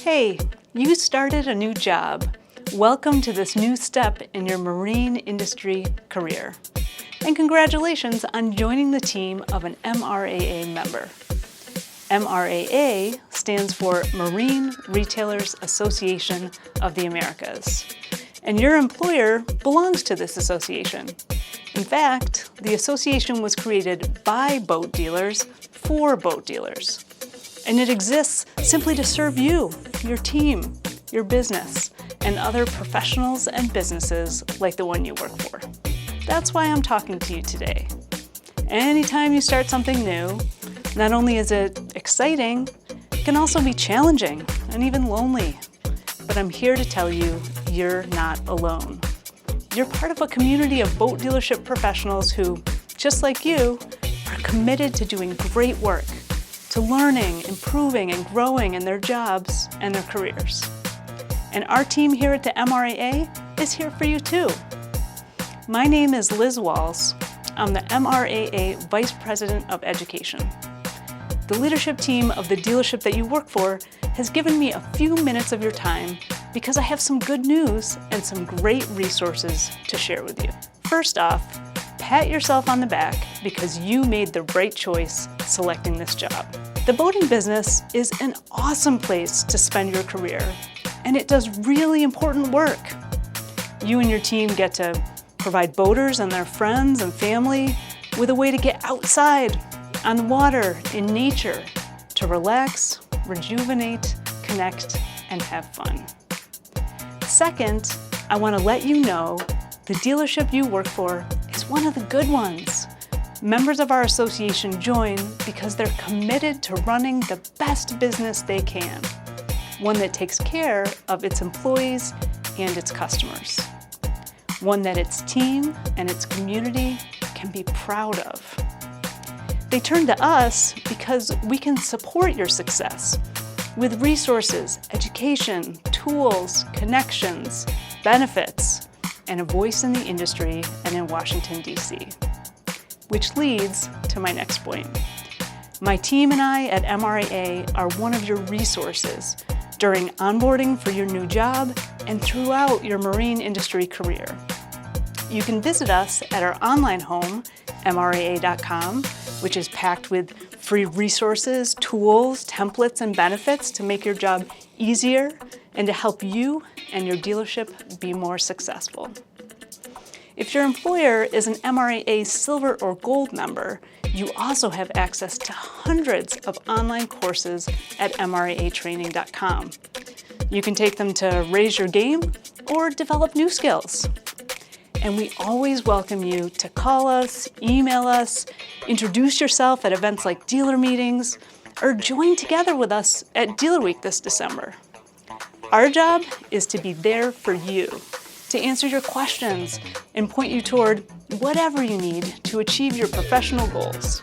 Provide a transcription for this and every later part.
Hey, you started a new job. Welcome to this new step in your marine industry career. And congratulations on joining the team of an MRAA member. MRAA stands for Marine Retailers Association of the Americas. And your employer belongs to this association. In fact, the association was created by boat dealers for boat dealers. And it exists simply to serve you, your team, your business, and other professionals and businesses like the one you work for. That's why I'm talking to you today. Anytime you start something new, not only is it exciting, it can also be challenging and even lonely. But I'm here to tell you, you're not alone. You're part of a community of boat dealership professionals who, just like you, are committed to doing great work, to learning, improving, and growing in their jobs and their careers. And our team here at the MRAA is here for you too. My name is Liz Walz. I'm the MRAA Vice President of Education. The leadership team of the dealership that you work for has given me a few minutes of your time because I have some good news and some great resources to share with you. First off, pat yourself on the back because you made the right choice selecting this job. The boating business is an awesome place to spend your career, and it does really important work. You and your team get to provide boaters and their friends and family with a way to get outside, on the water, in nature, to relax, rejuvenate, connect, and have fun. Second, I want to let you know the dealership you work for is one of the good ones. Members of our association join because they're committed to running the best business they can, one that takes care of its employees and its customers, one that its team and its community can be proud of. They turn to us because we can support your success with resources, education, tools, connections, benefits, and a voice in the industry and in Washington, D.C. Which leads to my next point. My team and I at MRAA are one of your resources during onboarding for your new job and throughout your marine industry career. You can visit us at our online home, MRAA.com, which is packed with free resources, tools, templates, and benefits to make your job easier and to help you and your dealership be more successful. If your employer is an MRAA Silver or Gold member, you also have access to hundreds of online courses at MRAAtraining.com. You can take them to raise your game or develop new skills. And we always welcome you to call us, email us, introduce yourself at events like dealer meetings, or join together with us at Dealer Week this December. Our job is to be there for you, to answer your questions and point you toward whatever you need to achieve your professional goals.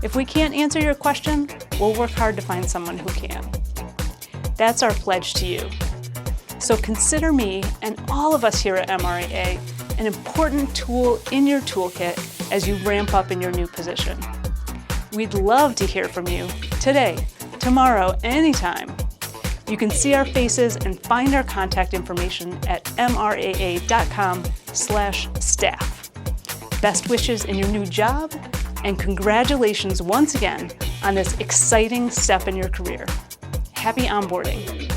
If we can't answer your question, we'll work hard to find someone who can. That's our pledge to you. So consider me and all of us here at MRAA an important tool in your toolkit as you ramp up in your new position. We'd love to hear from you today, tomorrow, anytime. You can see our faces and find our contact information at mraa.com/staff. Best wishes in your new job, and congratulations once again on this exciting step in your career. Happy onboarding.